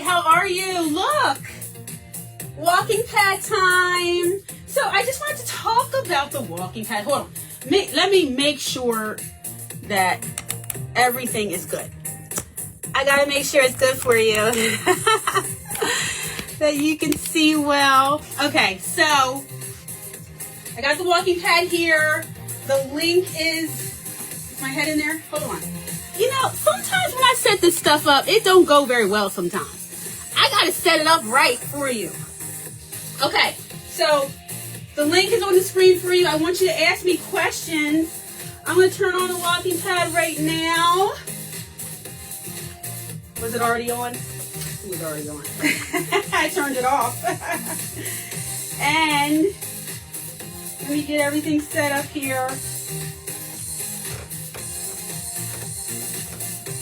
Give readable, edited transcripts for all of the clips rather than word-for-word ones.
Hi, how are you? Look, walking pad time. So I just wanted to talk about the walking pad. Hold on. Let me make sure that everything is good. I gotta make sure it's good for you. That you can see well. Okay, so I got the walking pad here. The link is my head in there? Hold on. You know, sometimes when I set this stuff up, it don't go very well sometimes. I gotta set it up right for you. Okay, so the link is on the screen for you. I want you to ask me questions. I'm gonna turn on the walking pad right now. Was it already on? It was already on. I turned it off. And let me get everything set up here.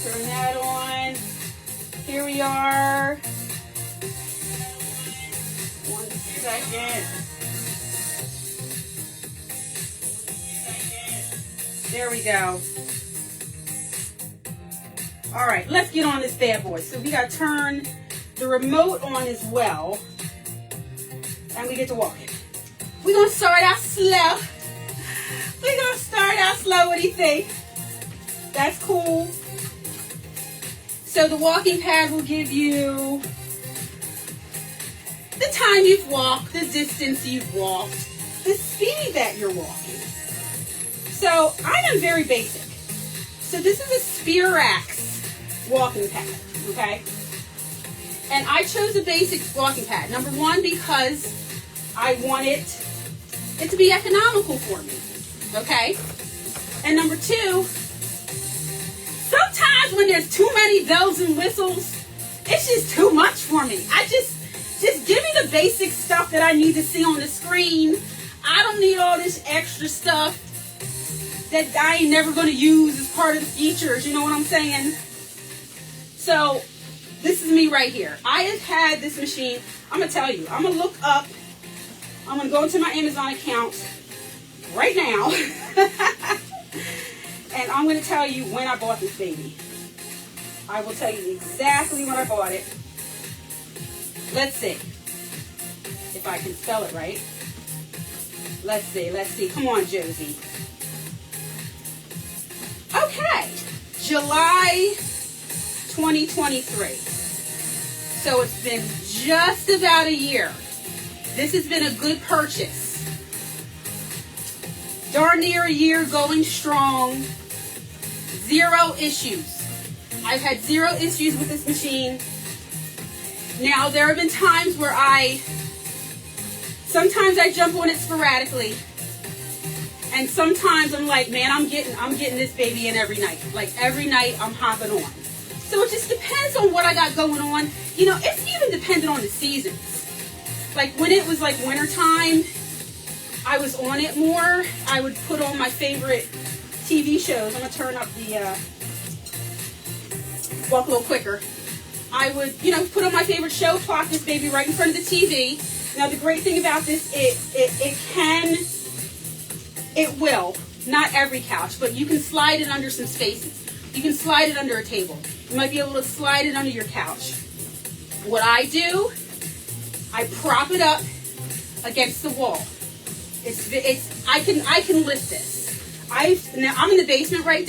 Turn that on. Here we are. 1 second. There we go. All right, let's get on this bad boy. So we got to turn the remote on as well. And we get to walking. We're going to start out slow. We're going to start out slow. What do you think? That's cool. So the walking pad will give you the time you've walked, the distance you've walked, the speed that you're walking. So I am very basic. So this is a Sperax walking pad, okay? And I chose a basic walking pad. Number one, because I wanted it to be economical for me, okay? And number two, sometimes when there's too many bells and whistles, it's just too much for me. Just give me the basic stuff that I need to see on the screen. I don't need all this extra stuff that I ain't never going to use as part of the features. You know what I'm saying? So this is me right here. I have had this machine. I'm going to tell you. I'm going to look up. I'm going to go into my Amazon account right now. And I'm going to tell you when I bought this baby. I will tell you exactly when I bought it. Let's see if I can spell it right. Let's see. Come on, Josie. Okay, July 2023. So it's been just about a year. This has been a good purchase. Darn near a year, going strong. 0 issues. I've had 0 issues with this machine. Now, there have been times where sometimes I jump on it sporadically. And sometimes I'm like, man, I'm getting this baby in every night. Like every night I'm hopping on. So it just depends on what I got going on. You know, it's even dependent on the seasons. Like when it was like winter time, I was on it more. I would put on my favorite TV shows. I'm gonna turn up the walk a little quicker. I would, put on my favorite show, plop this baby right in front of the TV. Now the great thing about this, it will, not every couch, but you can slide it under some spaces. You can slide it under a table. You might be able to slide it under your couch. What I do, I prop it up against the wall. I can lift this. Now I'm in the basement right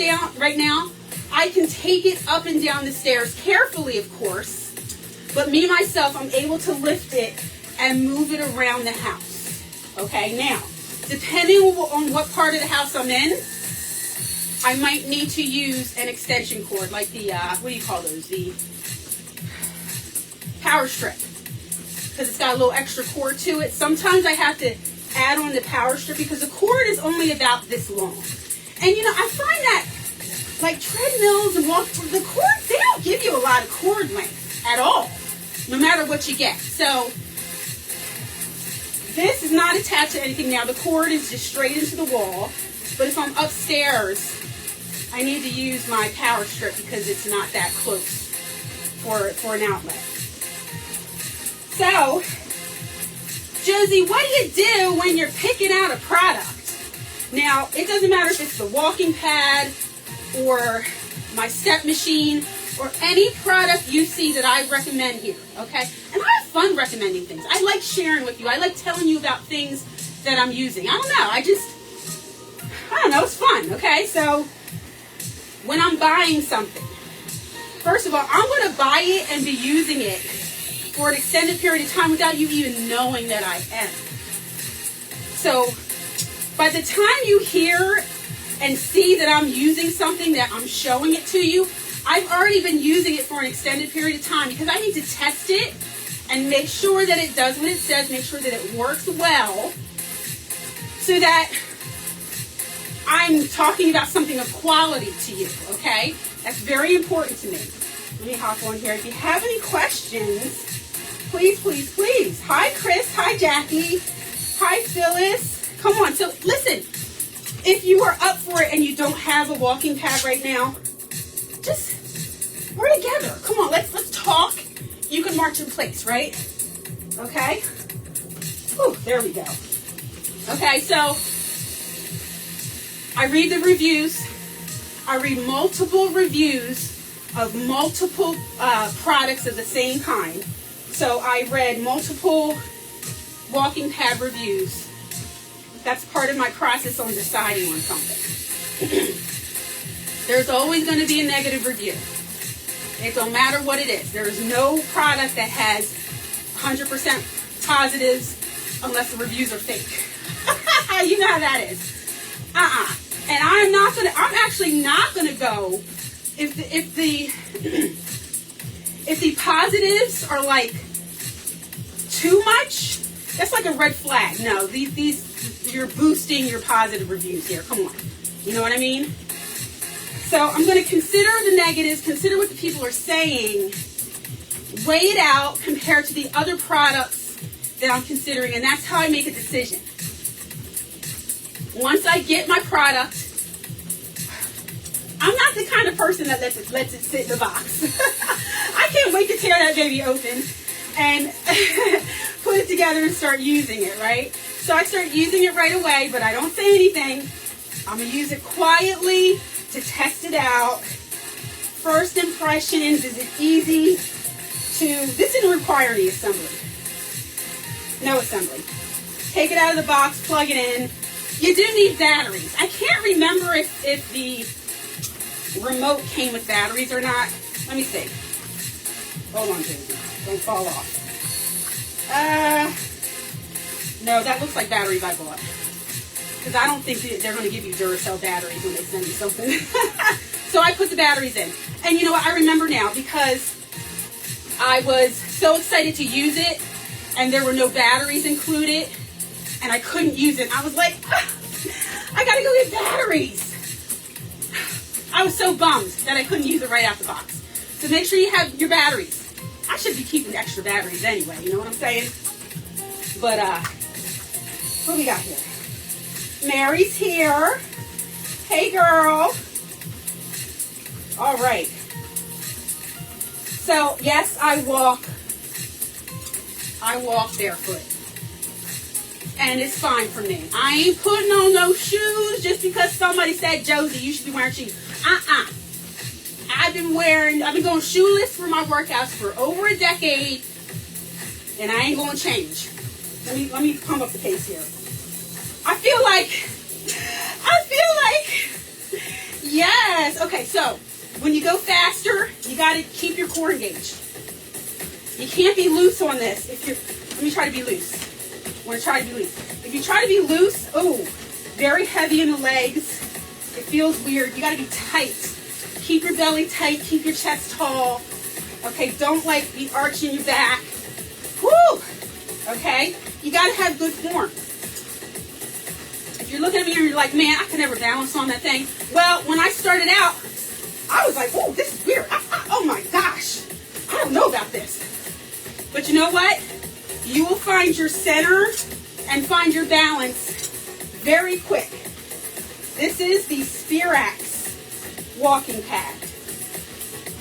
now. I can take it up and down the stairs carefully, of course, but me myself, I'm able to lift it and move it around the house. Okay, now, depending on what part of the house I'm in, I might need to use an extension cord, like the, what do you call those? The power strip, because it's got a little extra cord to it. Sometimes I have to add on the power strip because the cord is only about this long. And I find that like treadmills and the cords, they don't give you a lot of cord length at all, no matter what you get. So this is not attached to anything now. The cord is just straight into the wall. But if I'm upstairs, I need to use my power strip because it's not that close for an outlet. So, Josie, what do you do when you're picking out a product? Now, it doesn't matter if it's the walking pad or my step machine or any product you see that I recommend here, okay? And I have fun recommending things. I like sharing with you. I like telling you about things that I'm using. I don't know. I don't know. It's fun, okay? So when I'm buying something, first of all, I'm going to buy it and be using it for an extended period of time without you even knowing that I am. So by the time you hear and see that I'm using something, that I'm showing it to you, I've already been using it for an extended period of time because I need to test it and make sure that it does what it says, make sure that it works well, so that I'm talking about something of quality to you, okay? That's very important to me. Let me hop on here. If you have any questions, please, please, please. Hi, Chris. Hi, Jackie. Hi, Phyllis. Come on. So, listen, if you are up for it and you don't have a walking pad right now, we're together. Come on, let's talk. You can march in place, right? Okay? Whew, there we go. Okay, so I read the reviews. I read multiple reviews of multiple products of the same kind. So I read multiple walking pad reviews. That's part of my process on deciding on something. There's always going to be a negative review. It don't matter what it is. There is no product that has 100% positives unless the reviews are fake. You know how that is. And I'm actually not gonna go if the positives are like too much. That's like a red flag. No, these you're boosting your positive reviews here. Come on, you know what I mean? So I'm going to consider the negatives, consider what the people are saying, weigh it out compared to the other products that I'm considering, and that's how I make a decision. Once I get my product, I'm not the kind of person that lets it sit in the box. I can't wait to tear that baby open and put it together and start using it, right? So I start using it right away, but I don't say anything. I'm going to use it quietly to test it out. First impressions, is it easy to, this didn't require any assembly. No assembly. Take it out of the box, plug it in. You do need batteries. I can't remember if the remote came with batteries or not. Let me see. Hold on, Susie. Don't fall off. No, that looks like batteries I bought. Because I don't think they're going to give you Duracell batteries when they send you something. So I put the batteries in. And you know what? I remember now because I was so excited to use it and there were no batteries included and I couldn't use it. I was like, I got to go get batteries. I was so bummed that I couldn't use it right out the box. So make sure you have your batteries. I should be keeping extra batteries anyway, you know what I'm saying? But, what do we got here? Mary's here. Hey, girl. All right. So, yes, I walk barefoot. And it's fine for me. I ain't putting on no shoes just because somebody said, Josie, you should be wearing shoes. I've been going shoeless for my workouts for over a decade, and I ain't going to change. Let me pump up the pace here. I feel like, yes. Okay, so when you go faster, you got to keep your core engaged. You can't be loose on this. Let me try to be loose. I want to try to be loose. If you try to be loose, very heavy in the legs. It feels weird. You got to be tight. Keep your belly tight. Keep your chest tall. Okay, don't be arching your back. Woo! Okay, you got to have good form. If you're looking at me and you're like, man, I can never balance on that thing. Well, when I started out, I was like, oh, this is weird. Oh my gosh, I don't know about this. But you know what? You will find your center and find your balance very quick. This is the Sperax Walking Pad.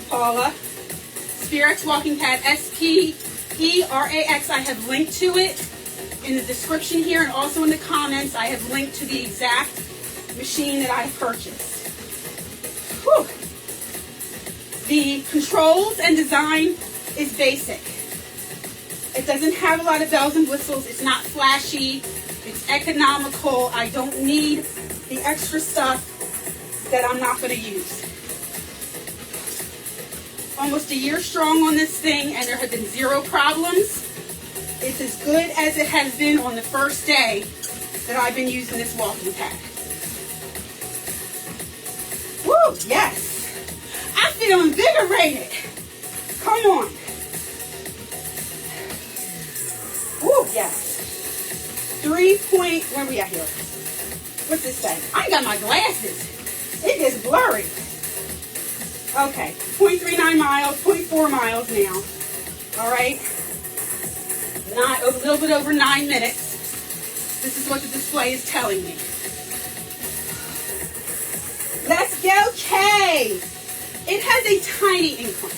Paula, Sperax Walking Pad, Sperax. I have linked to it in the description here and also in the comments. I have linked to the exact machine that I purchased. Whew. The controls and design is basic. It doesn't have a lot of bells and whistles. It's not flashy. It's economical. I don't need the extra stuff that I'm not going to use. Almost a year strong on this thing, and there have been 0 problems. It's as good as it has been on the first day that I've been using this walking pad. Woo, yes. I feel invigorated. Come on. Woo, yes. 3 point, where are we at here? What's this say? I ain't got my glasses. It is blurry. Okay, 0.39 miles, 0.4 miles now. All right. A little bit over 9 minutes. This is what the display is telling me. Let's go, Kay. It has a tiny incline.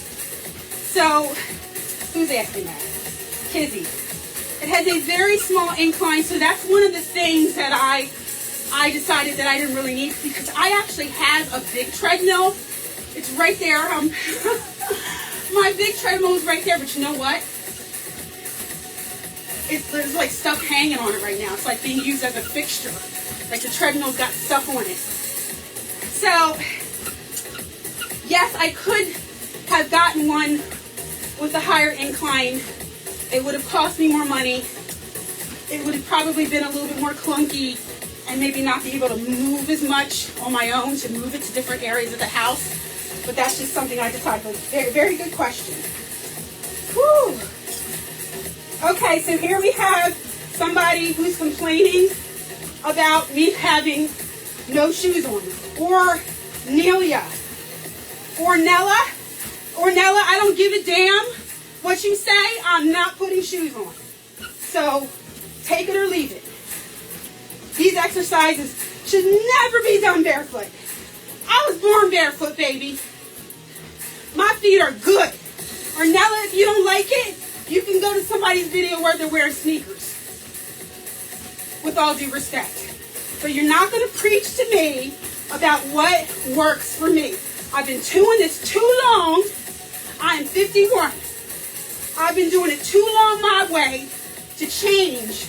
So, who's asking that? Kizzy. It has a very small incline, so that's one of the things that I decided that I didn't really need, because I actually have a big treadmill. It's right there. My big treadmill is right there, but you know what? There's like stuff hanging on it right now. It's like being used as a fixture. Like the treadmill's got stuff on it. So, yes, I could have gotten one with a higher incline. It would have cost me more money. It would have probably been a little bit more clunky and maybe not be able to move as much on my own, to move it to different areas of the house. But that's just something I decided. Very, very good question. Whew. Okay, so here we have somebody who's complaining about me having no shoes on. Or Nelia. Or Nella, I don't give a damn what you say. I'm not putting shoes on. So take it or leave it. These exercises should never be done barefoot. I was born barefoot, baby. My feet are good. Or Nella, if you don't like it, you can go to somebody's video where they're wearing sneakers. With all due respect. But you're not going to preach to me about what works for me. I've been doing this too long. I am 51. I've been doing it too long my way to change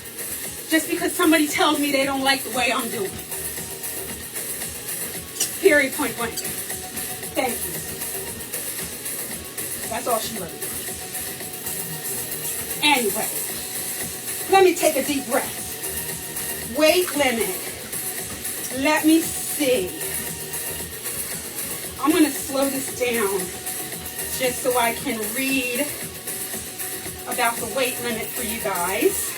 just because somebody tells me they don't like the way I'm doing it. Period, point blank. Thank you. That's all she wrote. Anyway, let me take a deep breath. Weight limit. Let me see. I'm going to slow this down just so I can read about the weight limit for you guys,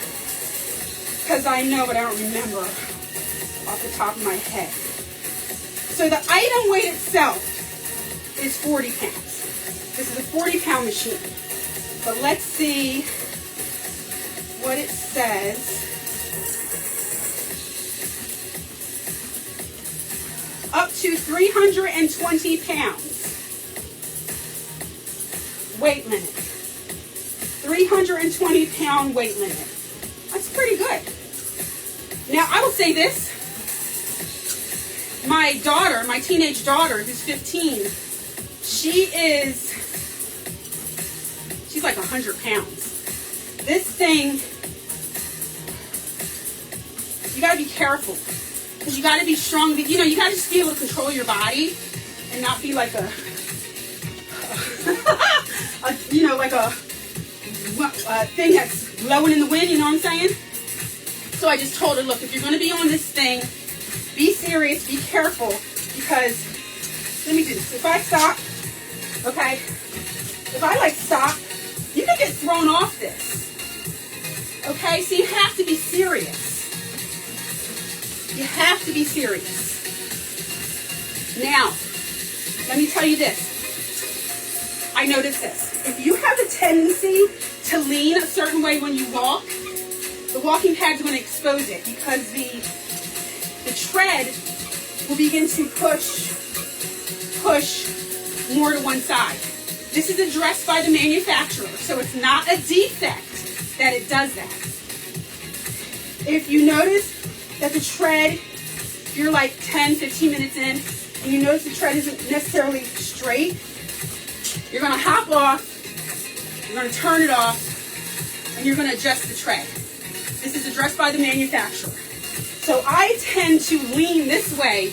because I know but I don't remember off the top of my head. So the item weight itself is 40 pounds. This is a 40-pound machine. But let's see what it says. Up to 320 pounds. Weight limit. 320 pound weight limit. That's pretty good. Now, I will say this. My daughter, my teenage daughter, who's 15, she's like 100 pounds. This thing, you gotta be careful. Because you gotta be strong. You know, you gotta just be able to control your body and not be like a thing that's blowing in the wind, you know what I'm saying? So I just told her, look, if you're gonna be on this thing, be serious, be careful, because, let me do this. If I stop, okay, if I like stop, you can get thrown off this. Okay, so you have to be serious. You have to be serious. Now, let me tell you this. I noticed this. If you have a tendency to lean a certain way when you walk, the walking pad's going to expose it, because the tread will begin to push more to one side. This is addressed by the manufacturer, so it's not a defect that it does that. If you notice that the tread, if you're like 10, 15 minutes in, and you notice the tread isn't necessarily straight, You're going to hop off, you're going to turn it off, and you're going to adjust the tread. This is addressed by the manufacturer. So I tend to lean this way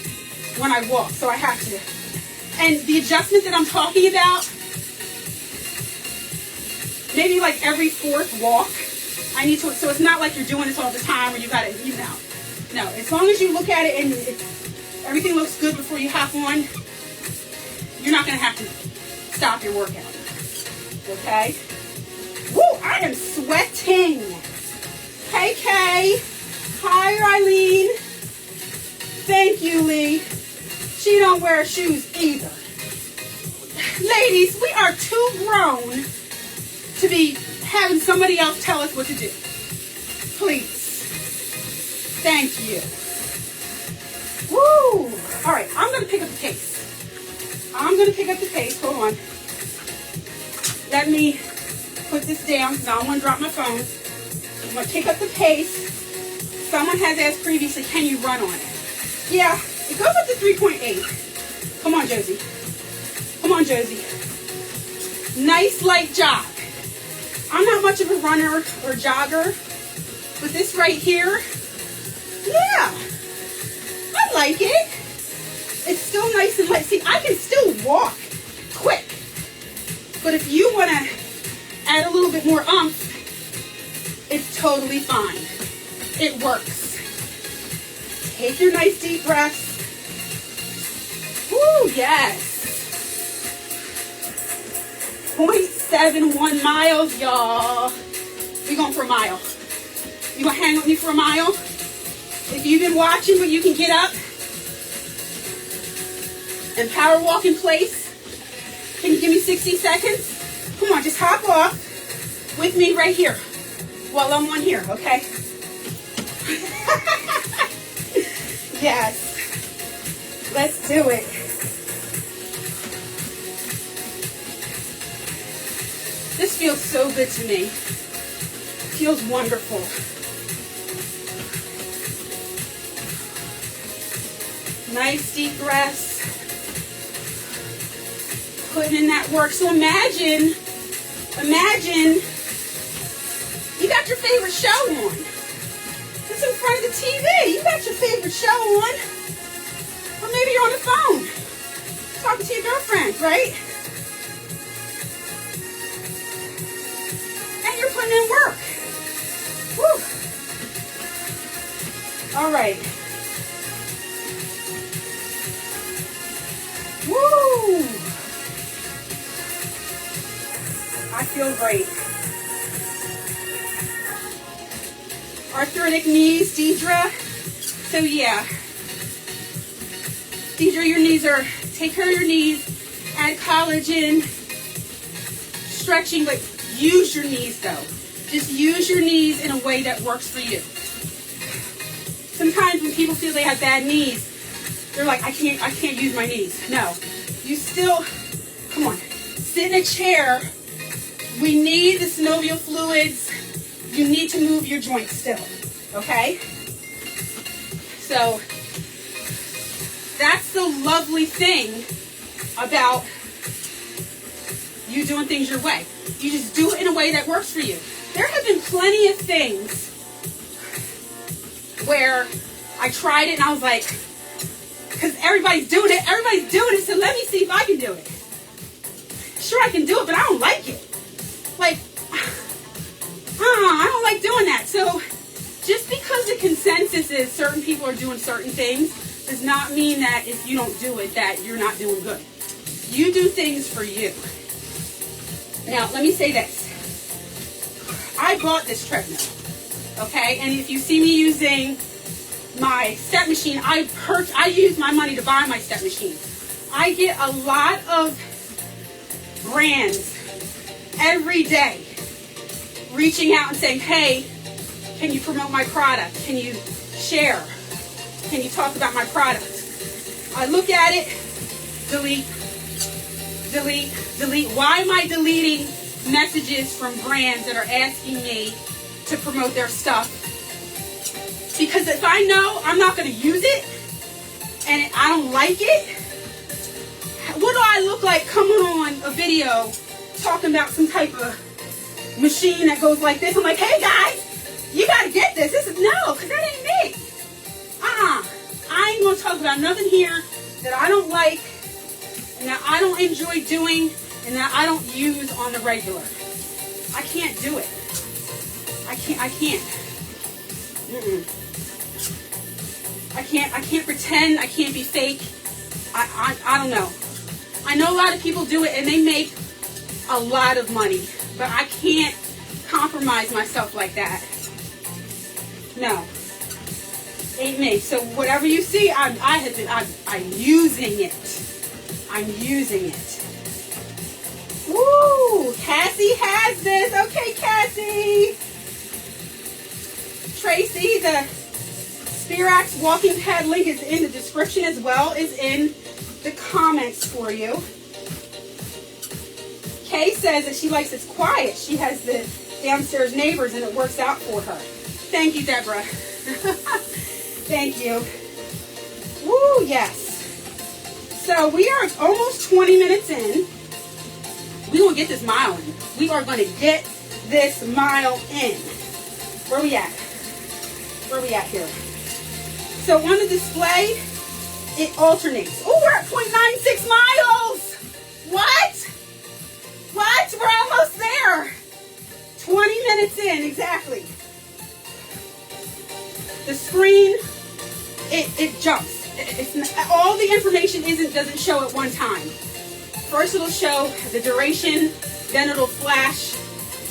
when I walk, so I have to. And the adjustment that I'm talking about, maybe like every fourth walk, I need to, so it's not like you're doing this all the time or you got to even out. No, as long as you look at it and everything looks good before you hop on, you're not going to have to stop your workout. Okay? Woo, I am sweating. Hey, Kay. Hi, Eileen. Thank you, Lee. She don't wear shoes either. Ladies, we are too grown to be having somebody else tell us what to do. Please. Thank you. Woo! All right, I'm going to pick up the pace. I'm going to pick up the pace. Hold on. Let me put this down because I don't want to drop my phone. I'm going to pick up the pace. Someone has asked previously, can you run on it? Yeah, it goes up to 3.8. Come on, Josie. Come on, Josie. Nice light jog. I'm not much of a runner or jogger, but this right here, yeah, I like it. It's still nice and light. See, I can still walk quick, but if you want to add a little bit more oomph, it's totally fine. It works. Take your nice deep breaths. Woo, yes. 0.71 miles, y'all. We're going for a mile. You gonna hang with me for a mile? If you've been watching, but you can get up and power walk in place. Can you give me 60 seconds? Come on, just hop off with me right here while I'm on here, okay? Yes. Let's do it. This feels so good to me. Feels wonderful. Nice deep breaths. Putting in that work. So imagine you got your favorite show on. It's in front of the TV. You got your favorite show on. Or maybe you're on the phone talking to your girlfriend, right? And you're putting in work. Woo. All right. Woo! I feel great. Arthritic knees, Deidre. So yeah. Deidre, your knees are, take care of your knees, add collagen, stretching, but use your knees though. Just use your knees in a way that works for you. Sometimes when people feel they have bad knees, they're like, I can't use my knees. No, you still, come on, sit in a chair. We need the synovial fluids. You need to move your joints still, okay? So that's the lovely thing about you doing things your way. You just do it in a way that works for you. There have been plenty of things where I tried it and I was like, because everybody's doing it, so let me see if I can do it. Sure, I can do it, but I don't like it. Like, I don't like doing that. So just because the consensus is certain people are doing certain things does not mean that if you don't do it that you're not doing good. You do things for you. Now, let me say this. I bought this treadmill, okay? And if you see me using my step machine, I use my money to buy my step machine. I get a lot of brands every day reaching out and saying, hey, can you promote my product? Can you share? Can you talk about my product? I look at it, delete, delete, delete. Why am I deleting messages from brands that are asking me to promote their stuff? Because if I know I'm not going to use it and I don't like it, what what do I look like coming on a video talking about some type of machine that goes like this? I'm like, hey guys, you gotta get this. This is, no, because that ain't me. I ain't gonna talk about nothing here that I don't like and that I don't enjoy doing and that I don't use on the regular. I can't do it. I can't. I can't pretend. I can't be fake. I don't know. I know a lot of people do it and they make a lot of money, but I can't compromise myself like that. No, ain't me. So whatever you see, I'm using it. I'm using it. Woo! Cassie has this. Okay, Cassie. Tracy, the Sperax Walking Pad link is in the description as well as in the comments for you. Kay says that she likes it's quiet. She has the downstairs neighbors and it works out for her. Thank you, Deborah. Thank you. Woo, yes. So we are almost 20 minutes in. We're going to get this mile in. We are going to get this mile in. Where we at? Where we at here? So on the display, it alternates. Oh, we're at 0.96 miles. What? What? We're almost there. 20 minutes in, exactly. The screen, it jumps. All the information doesn't show at one time. First it'll show the duration, then it'll flash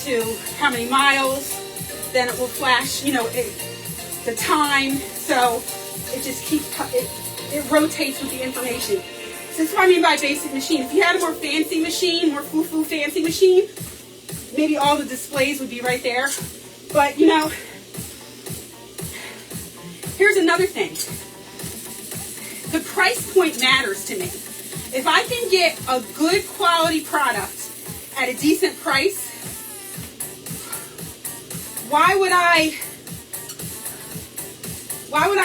to how many miles, then it will flash, the time. So it just keeps, it rotates with the information. So that's what I mean by basic machine. If you had a more fancy machine, more foo-foo fancy machine, maybe all the displays would be right there. But, here's another thing. The price point matters to me. If I can get a good quality product at a decent price, why would I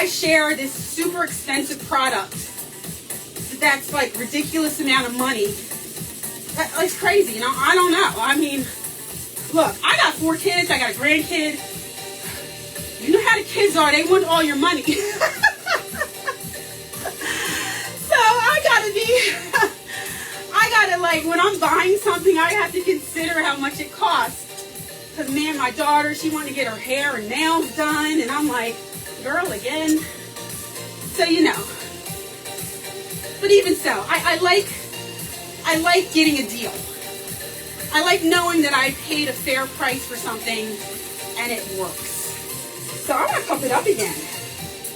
share this super expensive product that's like ridiculous amount of money? It's crazy, I don't know. I mean, look, I got 4 kids, I got a grandkid. You know how the kids are, they want all your money. So I gotta like, when I'm buying something, I have to consider how much it costs. Because man, my daughter, she wanted to get her hair and nails done, and I'm like, girl, again. So but even so, I like getting a deal. I like knowing that I paid a fair price for something and it works. So I'm gonna pump it up again.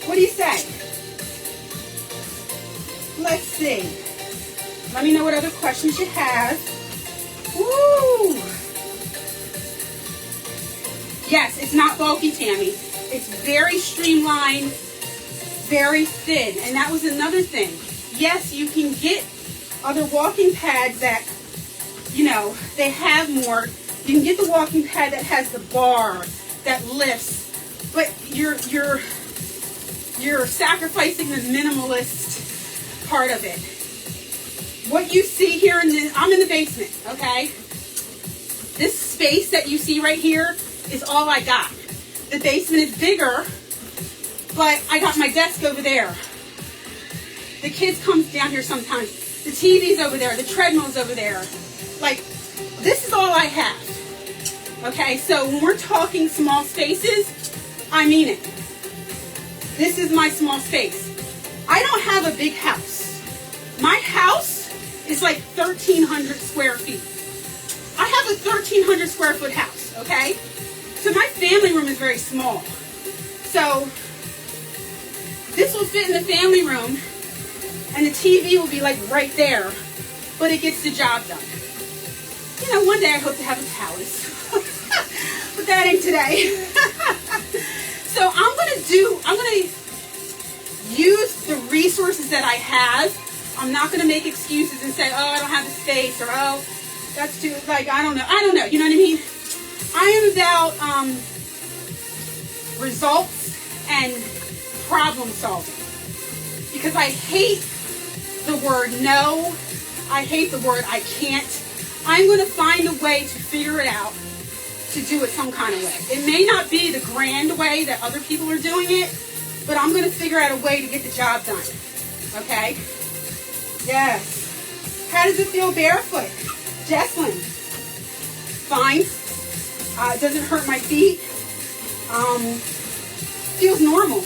What do you say? Let's see. Let me know what other questions you have. Woo! Yes, it's not bulky, Tammy. It's very streamlined, very thin. And that was another thing. Yes, you can get other walking pads that, they have more. You can get the walking pad that has the bar that lifts, but you're sacrificing the minimalist part of it. What you see here I'm in the basement, okay? This space that you see right here is all I got. The basement is bigger, but I got my desk over there. The kids come down here sometimes. The TV's over there. The treadmill's over there. Like, this is all I have. Okay, so when we're talking small spaces, I mean it. This is my small space. I don't have a big house. My house is like 1,300 square feet. I have a 1,300 square foot house, okay? So my family room is very small. So this will fit in the family room and the TV will be like right there, but it gets the job done. One day I hope to have a palace, but that ain't today. So I'm gonna use the resources that I have. I'm not gonna make excuses and say, oh, I don't have the space, or oh, that's too, like, I don't know, you know what I mean? I am about results and problem solving, because I hate the word no. I hate the word I can't. I'm going to find a way to figure it out, to do it some kind of way. It may not be the grand way that other people are doing it, but I'm going to figure out a way to get the job done. Okay? Yes. How does it feel barefoot? Jesslyn? Fine. It doesn't hurt my feet. Feels normal.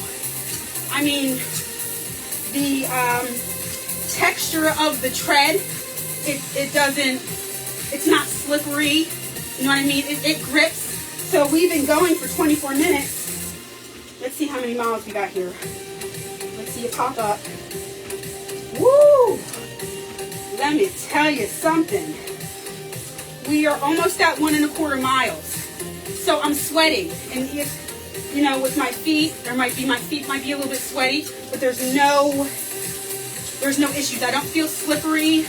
I mean, the texture of the tread, it's not slippery. You know what I mean? It grips. So we've been going for 24 minutes. Let's see how many miles we got here. Let's see it pop up. Woo! Let me tell you something. We are almost at 1.25 miles. So I'm sweating. And if, you know, with my feet, my feet might be a little bit sweaty, but there's no issues. I don't feel slippery.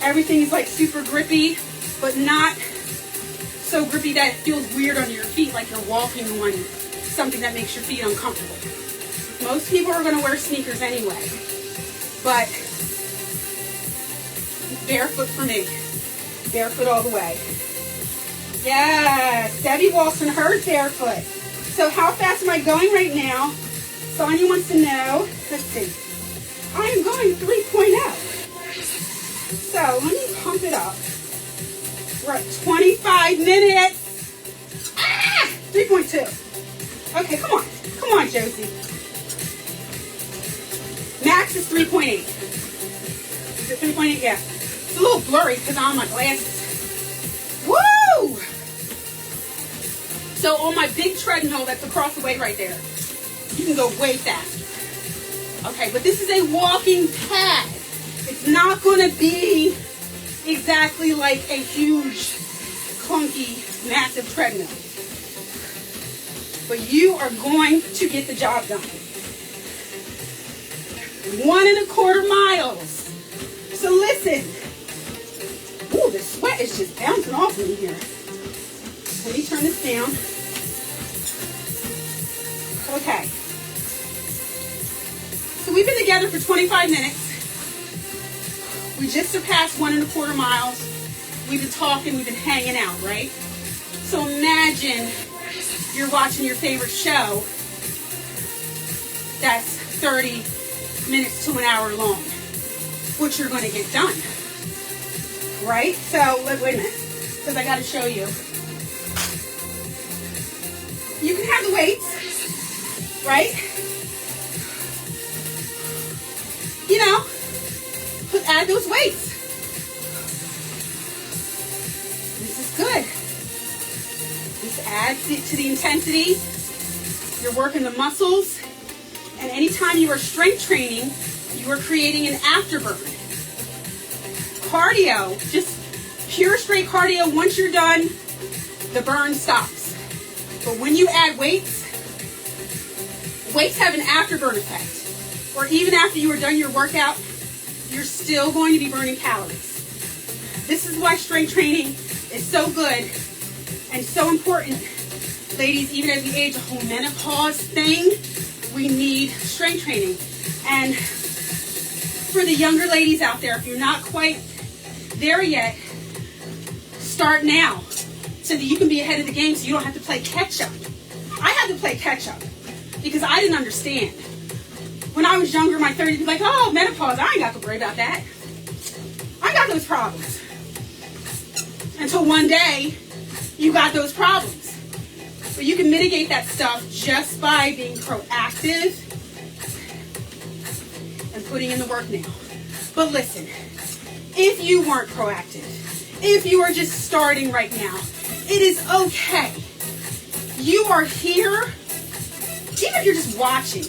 Everything is like super grippy, but not so grippy that it feels weird on your feet, like you're walking on something that makes your feet uncomfortable. Most people are going to wear sneakers anyway, but barefoot for me. Barefoot all the way. Yes, Debbie walks in hers barefoot. So how fast am I going right now? Sonia wants to know. Let's see. I am going 3.0. So let me pump it up. We're at 25 minutes. 3.2. Okay, come on. Come on, Josie. Max is 3.8. Is it 3.8? Yeah. It's a little blurry because I'm on my glasses. Woo! So on my big treadmill that's across the way right there, you can go way faster. Okay, but this is a walking pad. It's not going to be exactly like a huge, clunky, massive treadmill. But you are going to get the job done. 1.25 miles. So listen. Ooh, the sweat is just bouncing off me here. Let me turn this down. Okay. So we've been together for 25 minutes. We just surpassed 1.25 miles. We've been talking, we've been hanging out, right? So imagine you're watching your favorite show that's 30 minutes to an hour long. What you're going to get done, right? So, wait a minute, because I got to show you. You can have the weights, right? You know, add those weights. This is good. This adds it to the intensity. You're working the muscles. And anytime you are strength training, you are creating an afterburn. Cardio, just pure straight cardio, once you're done, the burn stops. But when you add weights have an afterburn effect. Or even after you are done your workout, you're still going to be burning calories. This is why strength training is so good and so important. Ladies, even as we age, a whole menopause thing, we need strength training. And for the younger ladies out there, if you're not quite there yet, start now so that you can be ahead of the game so you don't have to play catch up. I had to play catch up because I didn't understand. When I was younger, my 30s, be like, oh, menopause, I ain't got to worry about that. I got those problems. Until one day, you got those problems. But you can mitigate that stuff just by being proactive and putting in the work now. But listen, if you weren't proactive, if you are just starting right now, it is okay. You are here, even if you're just watching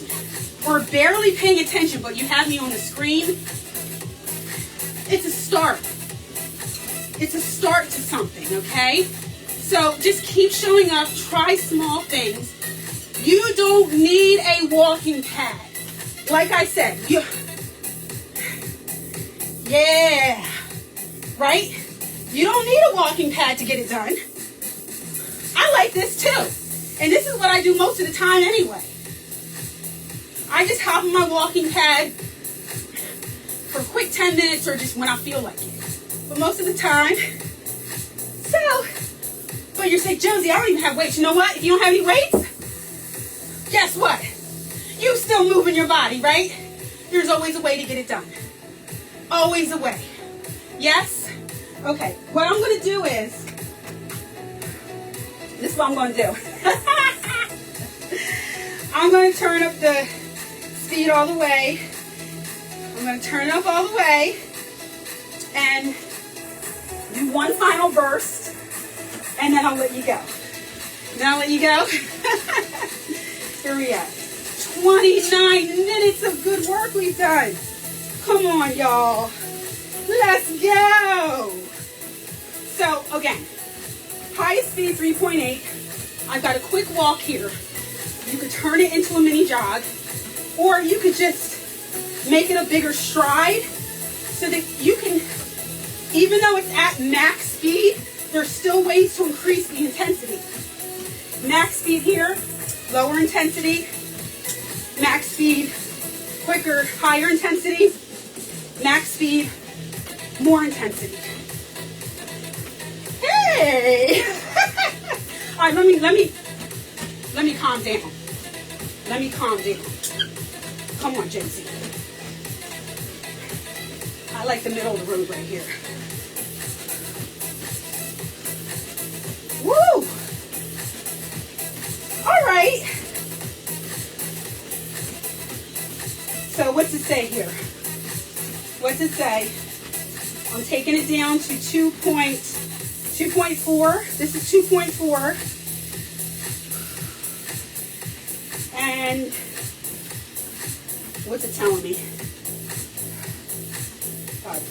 or barely paying attention, but you have me on the screen, it's a start. It's a start to something, okay? So just keep showing up, try small things. You don't need a walking pad. Like I said, yeah, right? You don't need a walking pad to get it done. I like this too. And this is what I do most of the time anyway. I just hop on my walking pad, for a quick 10 minutes or just when I feel like it. But most of the time, but you're saying, Josie, I don't even have weights. You know what? If you don't have any weights, guess what? You still moving your body, right? There's always a way to get it done. Always a way. Yes? Okay, what I'm going to do is, this is what I'm going to do. I'm going to turn up the speed all the way. I'm going to turn it up all the way and do one final burst, and then I'll let you go. Then I'll let you go. Here we are. 29 minutes of good work we've done. Come on, y'all. Let's go. So, again, highest speed 3.8. I've got a quick walk here. You could turn it into a mini jog, or you could just make it a bigger stride so that you can, even though it's at max speed, there's still ways to increase the intensity. Max speed here, lower intensity. Max speed, quicker, higher intensity. Max speed, more intensity. Hey! All right, let me calm down. Let me calm down. Come on, Josie. I like the middle of the road right here. Woo! All right. So what's it say here? What's it say? I'm taking it down to 2.4. This is 2.4. And what's it telling me?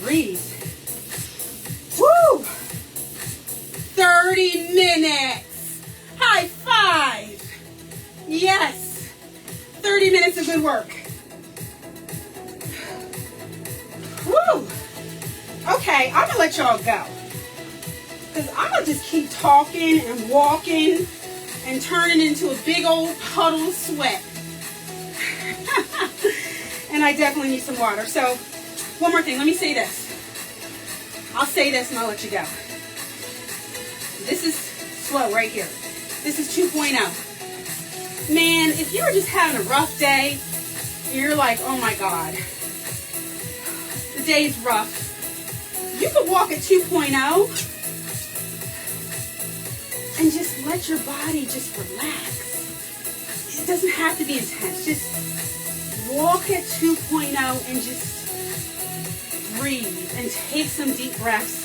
Breathe. Woo! 30 minutes. High five. Yes. 30 minutes of good work. Woo! Okay, I'm gonna let y'all go. Because I'm gonna just keep talking and walking and turning into a big old puddle of sweat. And I definitely need some water. So, one more thing, let me say this. I'll say this and I'll let you go. This is slow right here. This is 2.0. Man, if you're just having a rough day, you're like, oh my God, the day's rough. You could walk at 2.0 and just let your body just relax. It doesn't have to be intense. Just walk at 2.0 and just breathe and take some deep breaths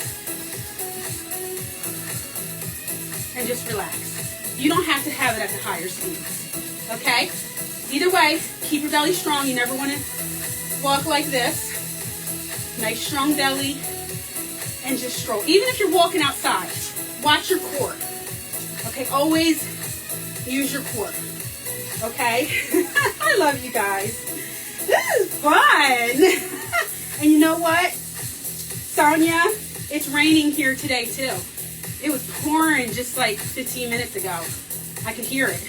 and just relax. You don't have to have it at the higher speeds, okay? Either way, keep your belly strong. You never want to walk like this. Nice strong belly and just stroll. Even if you're walking outside, watch your core. Okay, always use your core. Okay? I love you guys. This is fun. And you know what? Sonia, it's raining here today too. It was pouring just like 15 minutes ago. I could hear it.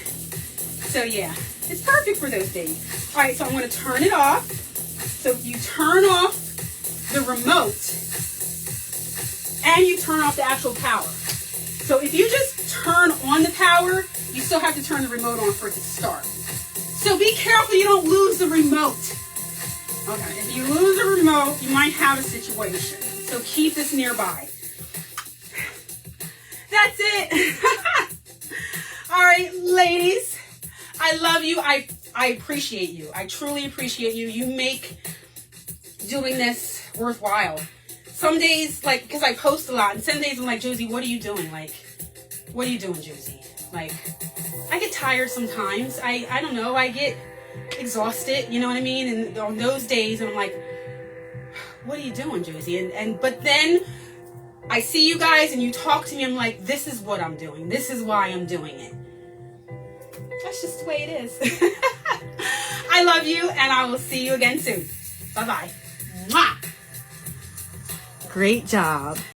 So yeah, it's perfect for those days. All right, so I'm going to turn it off. So you turn off the remote and you turn off the actual power. So if you just turn on the power, you still have to turn the remote on for it to start. So be careful you don't lose the remote. Okay, if you lose the remote, you might have a situation. So keep this nearby. That's it. All right, ladies, I love you. I appreciate you. I truly appreciate you. You make doing this worthwhile. Some days, like, because I post a lot, and some days I'm like, Josie, what are you doing? Like, what are you doing, Josie? Like, I get tired sometimes. I don't know. I get exhausted, you know what I mean? And on those days, I'm like, what are you doing, Josie? But then I see you guys and you talk to me. I'm like, this is what I'm doing. This is why I'm doing it. That's just the way it is. I love you, and I will see you again soon. Bye-bye. Mwah! Great job.